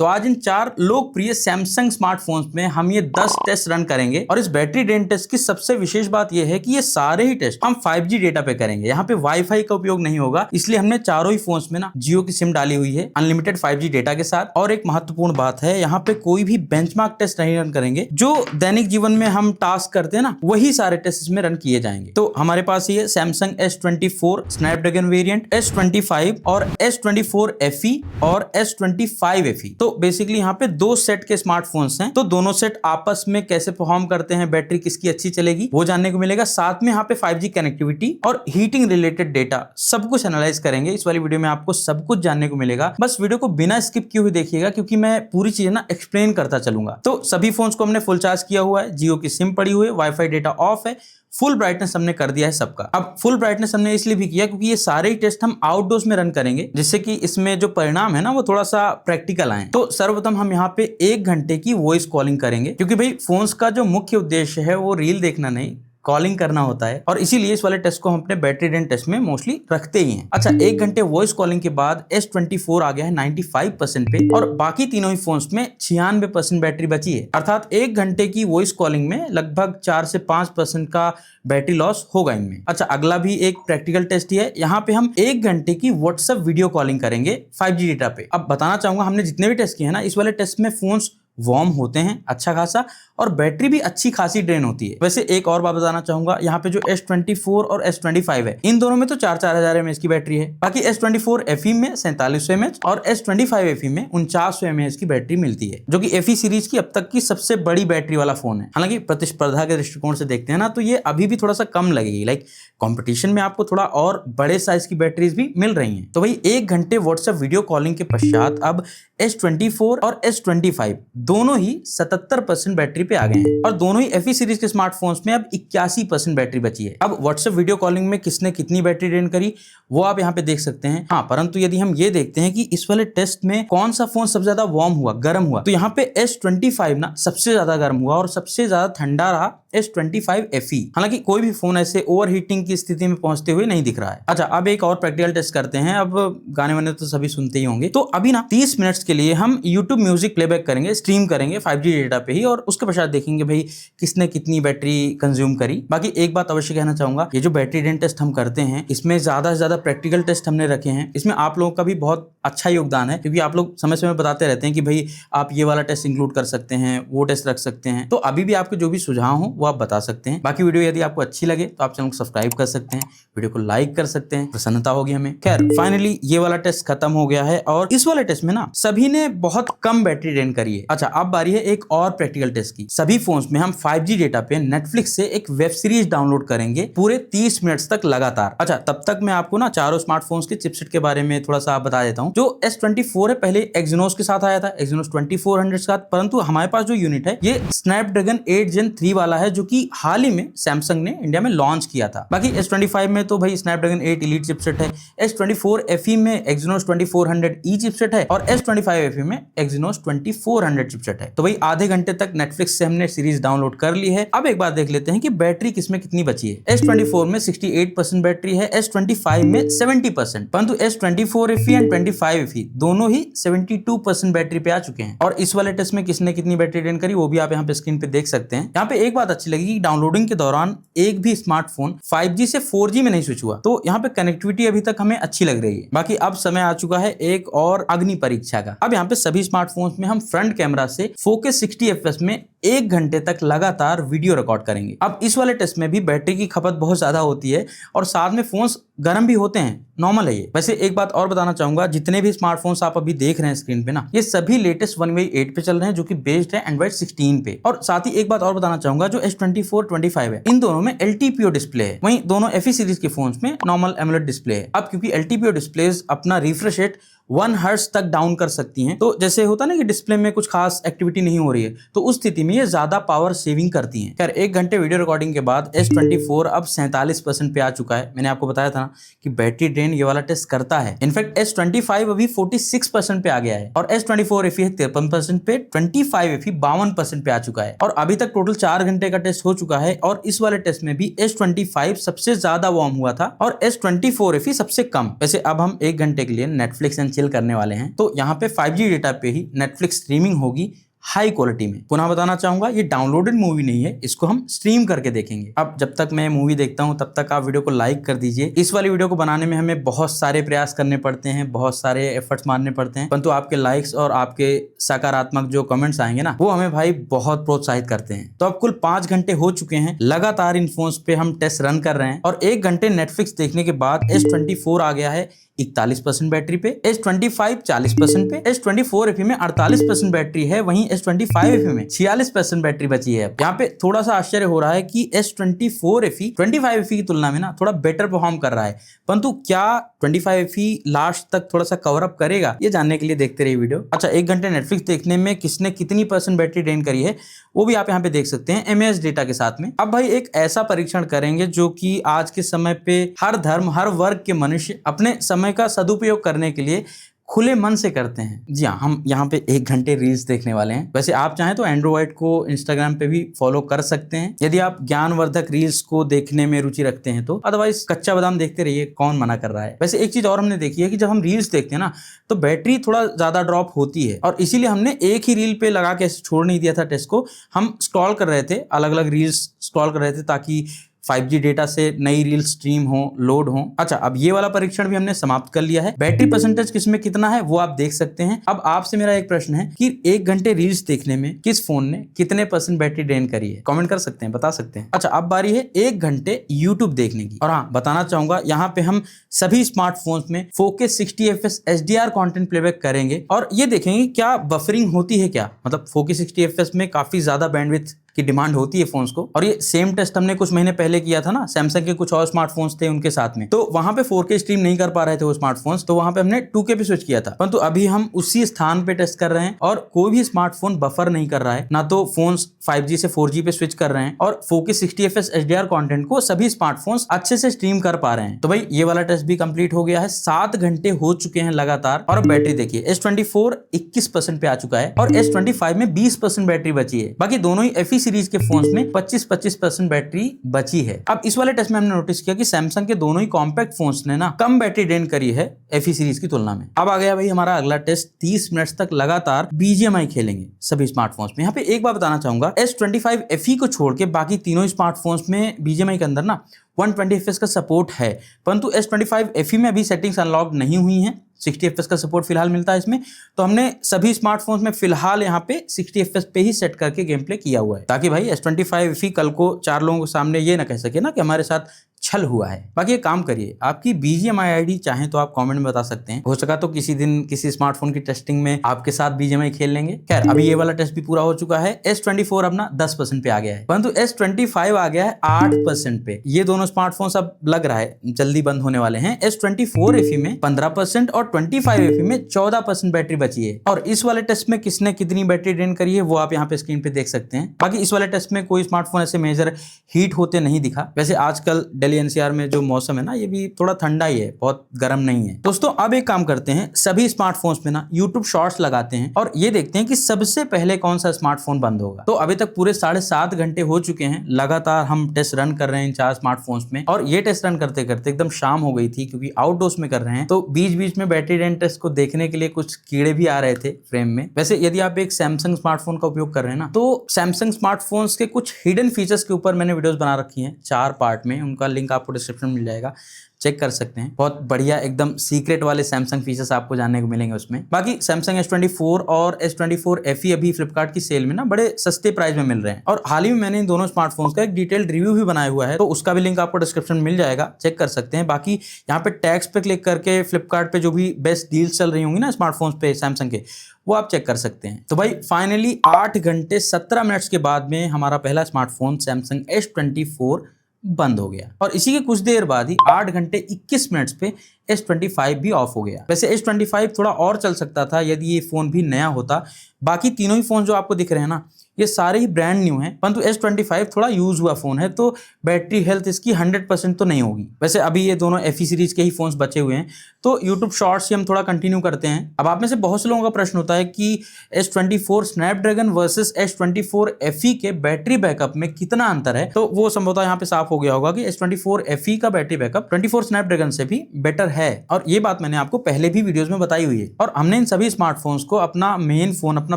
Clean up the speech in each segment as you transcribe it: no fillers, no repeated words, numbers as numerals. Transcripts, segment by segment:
तो आज इन 4 लोकप्रिय सैमसंग स्मार्टफोन्स में हम ये 10 टेस्ट रन करेंगे और इस बैटरी ड्रेन टेस्ट की सबसे विशेष बात यह है कि ये सारे ही टेस्ट हम 5G डेटा पे करेंगे। यहाँ पे वाईफाई का उपयोग नहीं होगा, इसलिए हमने चारों ही फोन्स में ना जियो की सिम डाली हुई है अनलिमिटेड 5G डेटा के साथ। और एक महत्वपूर्ण बात है, यहाँ पे कोई भी बेंचमार्क टेस्ट नहीं रन करेंगे। जो दैनिक जीवन में हम टास्क करते हैं ना, वही सारे टेस्ट इसमें रन किए जाएंगे। तो हमारे पास ये Samsung S24 Snapdragon variant, S25 और S24 FE और S25 FE। तो बेसिकली यहाँ पे 2 सेट के स्मार्टफोन्स हैं, तो दोनों सेट आपस में कैसे परफॉर्म करते हैं, बैटरी किसकी अच्छी चलेगी वो जानने को मिलेगा। साथ में यहाँ पे 5G कनेक्टिविटी और हीटिंग रिलेटेड डेटा सब कुछ एनालाइज करेंगे। इस वाली वीडियो में आपको सब कुछ जानने को मिलेगा। बस वीडियो को बिना स्किप किए हुए देखिएगा, क्योंकि मैं पूरी चीजें ना एक्सप्लेन करता चलूंगा। तो सभी फोन्स को हमने फुल चार्ज किया हुआ है, जियो की सिम पड़ी हुई है, वाईफाई डेटा ऑफ है, फुल ब्राइटनेस हमने कर दिया है सबका। अब फुल ब्राइटनेस हमने इसलिए भी किया क्योंकि ये सारे ही टेस्ट हम आउटडोर्स में रन करेंगे, जिससे कि इसमें जो परिणाम है ना वो थोड़ा सा प्रैक्टिकल आए। तो सर्वप्रथम हम यहाँ पे 1 घंटे की वॉइस कॉलिंग करेंगे, क्योंकि भाई फोन्स का जो मुख्य उद्देश्य है वो रील देखना नहीं, कॉलिंग करना होता है। और इसीलिए इस वाले टेस्ट को हम अपने बैटरी ड्रेन टेस्ट में मोस्टली रखते ही हैं। अच्छा, 1 घंटे वॉइस कॉलिंग के बाद S24 आ गया है 95% पे और बाकी तीनों ही फोन्स में 96% बैटरी बची है। अर्थात 1 घंटे की वॉइस कॉलिंग में लगभग 4 से 5% का बैटरी लॉस होगा इनमें। अच्छा, अगला भी एक प्रैक्टिकल टेस्ट ही है। यहाँ पे हम 1 घंटे की व्हाट्सएप वीडियो कॉलिंग करेंगे 5G डेटा पे। अब बताना चाहूंगा, हमने जितने भी टेस्ट किए हैं ना, इस वाले टेस्ट में फोन्स वार्म होते हैं अच्छा खासा और बैटरी भी अच्छी खासी ड्रेन होती है। वैसे एक और बात बताना चाहूंगा, यहाँ पे जो S24 और S25 है, इन दोनों में तो 4000 mAh की बैटरी है। बाकी S24 FE में 4700 mAh और S25 FE में 4900 mAh की बैटरी मिलती है, जो कि FE सीरीज की अब तक की सबसे बड़ी बैटरी वाला फोन है। हालांकि प्रतिस्पर्धा के दृष्टिकोण से देखते हैं ना, तो ये अभी भी थोड़ा सा कम लगेगी। लाइक कंपटीशन में आपको थोड़ा और बड़े साइज की बैटरीज भी मिल रही हैं। तो भाई 1 घंटे व्हाट्सएप वीडियो कॉलिंग के पश्चात अब S24 और S25 दोनों ही 77% बैटरी पे आ गए हैं और दोनों ही FE सीरीज के स्मार्टफोन्स में अब 81% बैटरी बची है। अब व्हाट्सएप वीडियो कॉलिंग में किसने कितनी बैटरी ड्रेन करी वो आप यहाँ पे देख सकते हैं। हाँ, परंतु यदि हम ये देखते हैं कि इस वाले टेस्ट में कौन सा फोन सबसे ज्यादा वार्म हुआ, गर्म हुआ, तो यहाँ पे S25 ना सबसे ज्यादा गर्म हुआ और सबसे ज्यादा ठंडा रहा S25 FE। हालांकि कोई भी फोन ऐसे ओवरहीटिंग की स्थिति में पहुंचते हुए नहीं दिख रहा है। अच्छा, अब एक और प्रैक्टिकल टेस्ट करते हैं। अब गाने वाने तो सभी सुनते ही होंगे, तो अभी ना 30 मिनट्स के लिए हम YouTube म्यूजिक प्लेबैक करेंगे, स्ट्रीम करेंगे 5G डेटा पे ही, और उसके पश्चात देखेंगे भाई किसने कितनी बैटरी कंज्यूम करी। बाकी एक बात अवश्य कहना चाहूंगा, ये जो बैटरी ड्रेन टेस्ट हम करते हैं, इसमें ज्यादा से ज्यादा प्रैक्टिकल टेस्ट हमने रखे हैं। इसमें आप लोगों का भी बहुत अच्छा योगदान है, क्योंकि आप लोग समय समय बताते रहते हैं कि भाई आप ये वाला टेस्ट इंक्लूड कर सकते हैं, वो टेस्ट रख सकते हैं। तो अभी भी आपके जो भी सुझाव हो वो आप बता सकते हैं। बाकी वीडियो यदि आपको अच्छी लगे तो आप चैनल को सब्सक्राइब कर सकते हैं, वीडियो को लाइक कर सकते हैं, प्रसन्नता होगी हमें। खैर, फाइनली ये वाला टेस्ट खत्म हो गया है और इस वाले टेस्ट में ना सभी ने बहुत कम बैटरी ड्रेन करी है। अच्छा, अब बारी है एक और प्रैक्टिकल टेस्ट की। सभी फोन्स में हम 5G डेटा पे नेटफ्लिक्स से एक वेब सीरीज डाउनलोड करेंगे पूरे 30 मिनट्स तक लगातार। अच्छा, तब तक मैं आपको ना चारों स्मार्टफोन्स के चिपसेट के बारे में थोड़ा सा बता देता हूँ। जो S24 है पहले Exynos के साथ आया था, Exynos 2400 के साथ, परंतु हमारे पास जो यूनिट है ये स्नैपड्रैगन 8 Gen 3 वाला है, जो कि हाल ही में सैमसंग ने इंडिया में लॉन्च किया था। बाकी S25 में तो भाई स्नैपड्रैगन 8 Elite चिपसेट है, S24 FE में Exynos 2400E चिपसेट है और S25 FE में Exynos 2400 चिपसेट है। तो भाई आधे घंटे तक नेटफ्लिक्स से हमने सीरीज डाउनलोड कर ली है। अब एक बात देख लेते हैं कि बैटरी किसमें कितनी बची है। S24 में 68% बैटरी है, S25 में 70%, परंतु S24 FE एंड 25 FE दोनों ही 72% बैटरी पे आ चुके हैं। और इस वाले टेस्ट में किसने कितनी बैटरी ड्रेन करी वो भी आप यहाँ पे स्क्रीन पे देख सकते हैं। यहाँ पे एक बात अच्छी लगी कि डाउनलोडिंग के दौरान एक भी स्मार्टफोन 5G से 4G में नहीं स्विच हुआ, तो यहाँ पे कनेक्टिविटी अभी तक हमें अच्छी लग रही है। बाकी अब समय आ चुका है एक और अग्नि परीक्षा का। अब यहाँ पे सभी स्मार्टफोन्स में हम फ्रंट कैमरा से 4K 60 FPS में 1 घंटे तक लगातार वीडियो रिकॉर्ड करेंगे। अब इस वाले टेस्ट में भी बैटरी की खपत बहुत ज्यादा होती है और साथ में फोन्स गर्म भी होते हैं, नॉर्मल है ये। वैसे एक बात और बताना चाहूंगा, जितने भी स्मार्टफोन्स आप अभी देख रहे हैं स्क्रीन पे ना, ये सभी लेटेस्ट One UI 8 पे चल रहे हैं, जो कि बेस्ड है Android 16 पे। और साथ ही एक बात और बताना चाहूंगा, जो S24 25 है, इन दोनों में LTPO डिस्प्ले है, वहीं दोनों FE सीरीज के फोन्स में नॉर्मल AMOLED डिस्प्ले है। अब क्योंकि LTPO डिस्प्लेज अपना रिफ्रेश रेट 1 हर्ट्ज तक डाउन कर सकती हैं, तो जैसे होता ना कि डिस्प्ले में कुछ खास एक्टिविटी नहीं हो रही है, तो उस स्थिति में ये ज्यादा पावर सेविंग करती हैं। खैर, 1 घंटे वीडियो रिकॉर्डिंग के बाद S24 अब 47% पे आ चुका है। मैंने आपको बताया था ना कि बैटरी ड्रेन ये वाला टेस्ट करता है। इनफैक्ट S25 अभी 46% पे आ गया है और S24 FE 53% पे, 25 FE 52% पे आ चुका है। और अभी तक टोटल 4 घंटे का टेस्ट हो चुका है और इस वाले टेस्ट में भी S25 सबसे ज्यादा वार्म हुआ था और S24 FE सबसे कम। वैसे अब हम 1 घंटे के लिए नेटफ्लिक्स एंड खेल करने वाले हैं। तो यहाँ पे 5G डेटा पे ही नेटफ्लिक्स स्ट्रीमिंग होगी हाई क्वालिटी में। पुनः बताना चाहूंगा ये डाउनलोडेड मूवी नहीं है, इसको हम स्ट्रीम करके देखेंगे। अब जब तक मैं मूवी देखता हूं तब तक आप वीडियो को लाइक कर दीजिए। इस वाली वीडियो को बनाने में हमें बहुत सारे प्रयास करने पड़ते हैं, बहुत सारे एफर्ट्स मारने पड़ते हैं, परंतु आपके लाइक्स और आपके सकारात्मक जो कमेंट्स आएंगे ना, वो हमें भाई बहुत प्रोत्साहित करते हैं। तो अब कुल 5 घंटे हो चुके हैं लगातार इन फोन्स पे हम टेस्ट रन कर रहे हैं और 1 घंटे नेटफ्लिक्स देखने के बाद S24 आ गया है 41% बैटरी पे, S25 40% पे, S24 FE में 48% बैटरी है, वहीं S25 FE में 46% बैटरी बची है। यहाँ पे थोड़ा सा आश्चर्य हो रहा है कि S24 FE 25 FE की तुलना में ना थोड़ा बेटर परफॉर्म कर रहा है, परंतु क्या 25 FE लास्ट तक थोड़ा सा कवर अप करेगा, ये जानने के लिए देखते रहिए वीडियो। अच्छा, 1 घंटे नेटफ्लिक्स देखने में किसने कितनी % बैटरी ड्रेन करी है वो भी आप यहाँ पे देख सकते हैं MAH डेटा के साथ में। अब भाई एक ऐसा परीक्षण करेंगे जो कि आज के समय पे हर धर्म हर वर्ग के मनुष्य अपने समय का सदुपयोग करने के लिए खुले मन से करते हैं। जी हाँ, हम यहाँ पे 1 घंटे रील्स देखने वाले हैं। वैसे आप चाहें तो एंड्रॉइड को इंस्टाग्राम पे भी फॉलो कर सकते हैं यदि आप ज्ञानवर्धक रील्स को देखने में रुचि रखते हैं तो, अदरवाइज कच्चा बादाम देखते रहिए, कौन मना कर रहा है। वैसे एक चीज और हमने देखी है कि जब हम रील्स देखते हैं ना तो बैटरी थोड़ा ज्यादा ड्रॉप होती है और इसीलिए हमने एक ही रील पे लगा के छोड़ नहीं दिया था टेस्ट को। हम स्क्रॉल कर रहे थे, अलग अलग रील्स स्क्रॉल कर रहे थे ताकि 5G डेटा से नई रील स्ट्रीम हो, लोड हो। अच्छा, अब ये वाला परीक्षण भी हमने समाप्त कर लिया है। बैटरी परसेंटेज किसमें कितना है वो आप देख सकते हैं। अब आपसे मेरा एक प्रश्न है कि 1 घंटे रील्स देखने में किस फोन ने कितने % बैटरी ड्रेन करी है, कमेंट कर सकते हैं, बता सकते हैं। अच्छा, अब बारी है 1 घंटे यूट्यूब देखने की। और हाँ, बताना चाहूंगा यहाँ पे हम सभी स्मार्टफोन्स में 4K 60 FPS HDR content playback करेंगे और ये देखेंगे क्या बफरिंग होती है क्या, मतलब 4K 60 FPS में काफी ज्यादा बैंडविड्थ की डिमांड होती है फोन्स को। और ये सेम टेस्ट हमने कुछ महीने पहले किया था ना, सैमसंग के कुछ और स्मार्टफोन्स थे उनके साथ में, तो वहां पे 4K स्ट्रीम नहीं कर पा रहे थे वो स्मार्टफोन्स, तो वहां पे हमने 2K पे स्विच किया था। परंतु अभी हम उसी स्थान पे टेस्ट कर रहे हैं और कोई भी स्मार्टफोन बफर नहीं कर रहा है, ना तो फोन्स 5G से 4G पे स्विच कर रहे हैं और 4K 60 FPS HDR कंटेंट को सभी स्मार्टफोन्स अच्छे से स्ट्रीम कर पा रहे हैं। तो भाई ये वाला टेस्ट भी कंप्लीट हो गया है। 7 घंटे हो चुके हैं लगातार और अब बैटरी देखिए, S24 21% पे आ चुका है और S25 में 20% बैटरी बची है। बाकी दोनों ही FE सीरीज के फोन्स में 25% बैटरी बची है। अब इस वाले टेस्ट में हमने नोटिस किया कि सैमसंग के दोनों ही कॉम्पैक्ट फोन्स ने ना कम बैटरी ड्रेन करी है FE सीरीज की तुलना में। अब आ गया भाई हमारा अगला टेस्ट, 30 मिनट तक लगातार BGMI खेलेंगे सभी स्मार्टफोन्स में। यहाँ पे एक बात बताना चाहूंगा, S25 FE को छोड़ के बाकी तीनों स्मार्टफोन्स में BGMI के अंदर ना 120 FPS का सपोर्ट है, परंतु S25 FE में अभी सेटिंग्स अनलॉक नहीं हुई हैं। 60 FPS का सपोर्ट फिलहाल मिलता है इसमें, तो हमने सभी स्मार्टफोन्स में फिलहाल यहाँ पे 60 FPS पे ही सेट करके गेम प्ले किया हुआ है, ताकि भाई S25 FE कल को 4 लोगों के सामने ये ना कह सके ना कि हमारे साथ छल हुआ है। बाकी एक काम करिए, आपकी BGMI ID चाहे तो आप कमेंट में बता सकते हैं, हो सका तो किसी दिन किसी स्मार्टफोन की टेस्टिंग में आपके साथ BGMI खेल लेंगे। खैर, अभी ये वाला टेस्ट भी पूरा हो चुका है। S24 अब ना 10% पे आ गया है, परंतु S25 आ गया है 8% पे। ये दोनों स्मार्टफोन अब लग रहा है जल्दी बंद होने वाले हैं। S24 FE में 15% और 25 FE में 14% बैटरी बची है। और इस वाले टेस्ट में किसने कितनी बैटरी ड्रेन करी है वो आप यहाँ पे स्क्रीन पे देख सकते हैं। बाकी इस वाले टेस्ट में कोई स्मार्टफोन ऐसे मेजर हीट होते नहीं दिखा। वैसे आजकल दिल्ली NCR में जो मौसम है ना, ये भी थोड़ा ठंडा ही है, बहुत गर्म नहीं है। दोस्तों अब एक काम करते हैं, सभी स्मार्टफोन्स में ना YouTube शॉर्ट्स लगाते हैं और ये देखते हैं कि सबसे पहले कौन सा स्मार्टफोन बंद होगा। तो अभी तक पूरे 7.5 घंटे हो चुके हैं, लगातार हम टेस्ट रन कर रहे हैं इन 4 स्मार्टफोन्स में। और ये टेस्ट रन करते करते एकदम शाम हो गई थी, क्योंकि आउटडोर्स में कर रहे हैं, तो बीच बीच में बैटरी ड्रेन टेस्ट को देखने के लिए कुछ कीड़े भी आ रहे थे फ्रेम में। वैसे यदि आप एक सैमसंग स्मार्टफोन का उपयोग कर रहे हैं ना, तो सैमसंग स्मार्टफोन्स के कुछ हिडन फीचर्स के ऊपर मैंने वीडियोस बना रखी हैं 4 पार्ट में, उनका लिंक आपको डिस्क्रिप्शन में मिल जाएगा, चेक कर सकते हैं। बहुत बढ़िया एकदम सीक्रेट वाले सैमसंग फीचर्स आपको जानने को मिलेंगे उसमें। बाकी सैमसंग S24 और S24 FE अभी फ्लिपकार्ट की सेल में ना बड़े सस्ते प्राइस में मिल रहे हैं, और हाल ही में मैंने इन दोनों स्मार्टफोन्स का एक डिटेल्ड रिव्यू भी बनाया हुआ है, तो उसका भी लिंक आपको डिस्क्रिप्शन में मिल जाएगा, चेक कर सकते हैं। बाकी यहाँ पे टैग्स पे क्लिक करके फ्लिपकार्ट पे जो भी बेस्ट डील्स चल रही होंगी ना स्मार्टफोन्स पे सैमसंग के, वो आप चेक कर सकते हैं। तो भाई फाइनली 8 घंटे 17 मिनट्स के बाद में हमारा पहला स्मार्टफोन सैमसंग S24 बंद हो गया, और इसी के कुछ देर बाद ही 8 घंटे 21 मिनट्स पे S25 भी ऑफ हो गया। वैसे S25 थोड़ा और चल सकता था यदि ये फोन भी नया होता। बाकी तीनों ही फोन जो आपको दिख रहे हैं ना, ये सारे ही ब्रांड न्यू हैं, परंतु S25 थोड़ा यूज हुआ फोन है, तो बैटरी हेल्थ इसकी 100% तो नहीं होगी। वैसे अभी ये दोनों FE सीरीज के ही फोन्स बचे हुए हैं, तो YouTube शॉर्ट्स से हम थोड़ा कंटिन्यू करते हैं। अब आप में से बहुत से लोगों का प्रश्न होता है कि S24 Snapdragon versus S24 FE के बैटरी बैकअप में कितना अंतर है, तो वो संभवतः यहाँ पे साफ हो गया होगा कि S24 FE का बैटरी बैकअप 24 स्नैपड्रैगन से भी बेटर है, और ये बात मैंने आपको पहले भी वीडियोस में बताई हुई है। और हमने इन सभी स्मार्टफोन्स को अपना मेन फोन, अपना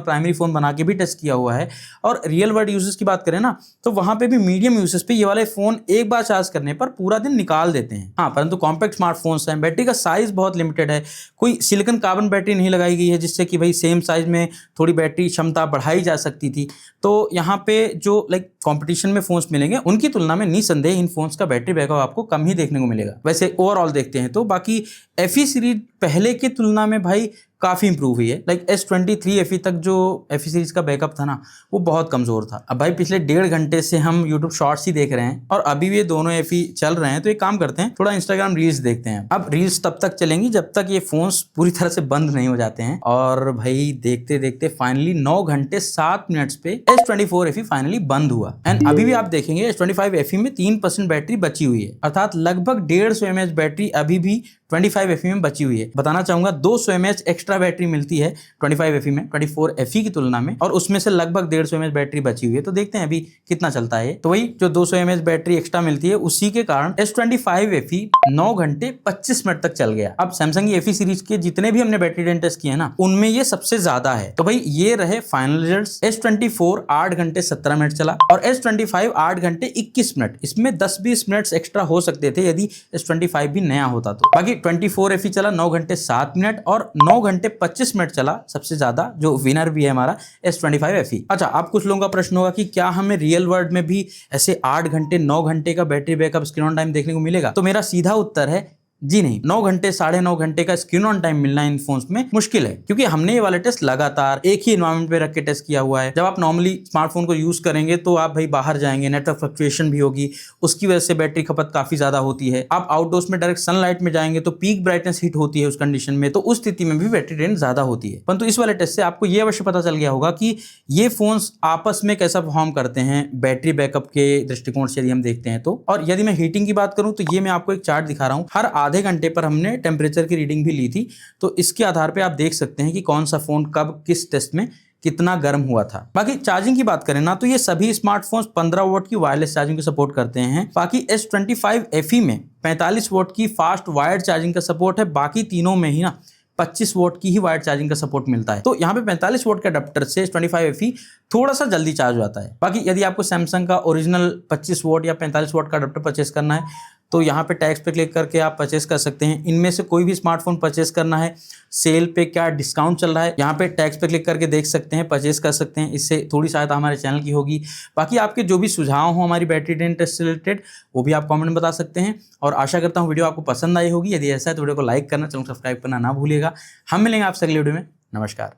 प्राइमरी फोन बना के भी टेस्ट किया हुआ है। और रियल वर्ल्ड यूजेस की बात करें ना, तो वहां पे भी मीडियम यूजेस पे ये वाले फोन एक बार चार्ज करने पर पूरा दिन निकाल देते हैं। हाँ, परंतु कॉम्पैक्ट स्मार्टफोन्स हैं, बैटरी का साइज बहुत लिमिटेड है, कोई सिलिकॉन कार्बन बैटरी नहीं लगाई गई है जिससे कि भाई सेम साइज में थोड़ी बैटरी क्षमता बढ़ाई जा सकती थी। तो यहाँ पे जो कंपटीशन में फोन्स मिलेंगे उनकी तुलना में निसंदेह इन फोन्स का बैटरी बैकअप आपको कम ही देखने को मिलेगा। वैसे ओवरऑल देखते हैं तो बाकी FE सीरीज पहले की तुलना में भाई काफ़ी इंप्रूव हुई है। S23 FE तक जो FE सीरीज का बैकअप था ना, वो बहुत कमज़ोर था। अब भाई पिछले 1.5 घंटे से हम यूट्यूब शॉर्ट्स ही देख रहे हैं और अभी भी ये दोनों FE चल रहे हैं। तो एक काम करते हैं, थोड़ा इंस्टाग्राम रील्स देखते हैं। अब रील्स तब तक चलेंगी जब तक ये फोन्स पूरी तरह से बंद नहीं हो जाते हैं। और भाई देखते देखते फाइनली 9 घंटे 7 मिनट्स पे S24 FE फाइनली बंद हुआ। एंड अभी भी आप देखेंगे S25 FE में 3% बैटरी बची हुई है, अर्थात लगभग 150 mAh बैटरी अभी भी 25 FE में बची हुई है। बताना चाहूंगा 200 mAh एक्स्ट्रा बैटरी मिलती है 25 FE में 24 FE की तुलना में, और उसमें से लगभग 150 mAh बैटरी बची हुई है। तो देखते हैं अभी कितना चलता है। तो वही जो 200 mAh बैटरी एक्स्ट्रा मिलती है उसी के कारण S25 FE 9 घंटे 25 मिनट तक चल गया। अब सैमसंग की FE सीरीज के जितने भी हमने बैटरी डेंट टेस्ट किए हैं ना, उनमें ये सबसे ज्यादा है। तो भाई ये रहे फाइनल रिजल्ट्स। S24 8 घंटे 17 मिनट चला और S25 8 घंटे 21 मिनट। इसमें 10-20 मिनट एक्स्ट्रा हो सकते थे यदि S25 भी नया होता तो। बाकी 24 FE चला 9 घंटे 7 मिनट और 9 घंटे 25 मिनट चला सबसे ज्यादा, जो विनर भी है हमारा S25 FE। अच्छा, आप कुछ लोगों का प्रश्न होगा कि क्या हमें रियल वर्ल्ड में भी ऐसे 8 घंटे 9 घंटे का battery backup, screen on time देखने को मिलेगा? तो मेरा सीधा उत्तर है जी नहीं। 9 घंटे 9.5 घंटे का स्क्रीन ऑन टाइम मिलना इन फोन्स में मुश्किल है, क्योंकि हमने ये वाले टेस्ट लगातार एक ही एनवायरनमेंट पे रख के टेस्ट किया हुआ है। जब आप नॉर्मली स्मार्टफोन को यूज करेंगे तो आप भाई बाहर जाएंगे, नेटवर्क फ्लक्चुएशन भी होगी, उसकी वजह से बैटरी खपत काफी ज्यादा होती है। आप आउटडोर्स में डायरेक्ट सनलाइट में जाएंगे तो पीक ब्राइटनेस हिट होती है उस कंडीशन में, तो उस स्थिति में भी बैटरी ड्रेन ज्यादा होती है। परंतु इस वाले टेस्ट से आपको ये अवश्य पता चल गया होगा कि ये फोन्स आपस में कैसा परफॉर्म करते हैं बैटरी बैकअप के दृष्टिकोण से यदि हम देखते हैं तो। और यदि मैं हीटिंग की बात करूं तो ये मैं आपको एक चार्ट दिखा रहा हूं। हर आधे घंटे पर हमने टेम्परेचर की रीडिंग भी ली थी, तो इसके आधार पे आप देख सकते हैं कि कौन सा फोन कब किस टेस्ट में कितना गर्म हुआ था। बाकी चार्जिंग की बात करें ना, तो ये सभी स्मार्टफोन्स 15 वॉट की वायरलेस चार्जिंग को सपोर्ट करते हैं। बाकी S25 FE में 45 वॉट की फास्ट वायर्ड चार्जिंग का सपोर्ट है। बाकी तीनों में ही ना 25 वॉट की ही वायर्ड चार्जिंग का सपोर्ट मिलता है। तो यहाँ पे 45 वॉट के अडेप्टर से S25 FE थोड़ा सा जल्दी चार्ज हो जाता है। बाकी यदि आपको सैमसंग का ओरिजिनल 25 वॉट या 45 वॉट का अडेप्टर परचेस करना है तो यहाँ पे टैग्स पे क्लिक करके आप परचेस कर सकते हैं। इनमें से कोई भी स्मार्टफोन परचेस करना है, सेल पे क्या डिस्काउंट चल रहा है, यहाँ पे टैग्स पे क्लिक करके देख सकते हैं, परचेस कर सकते हैं। इससे थोड़ी सहायता हमारे चैनल की होगी। बाकी आपके जो भी सुझाव हो हमारी बैटरी ड्रेन टेस्ट से रिलेटेड, वो भी आप कमेंट में बता सकते हैं। और आशा करता हूँ वीडियो आपको पसंद आई होगी। यदि ऐसा है तो वीडियो को लाइक करना, चैनल सब्सक्राइब करना ना भूलिएगा। हम मिलेंगे आपसे अगले वीडियो में। नमस्कार।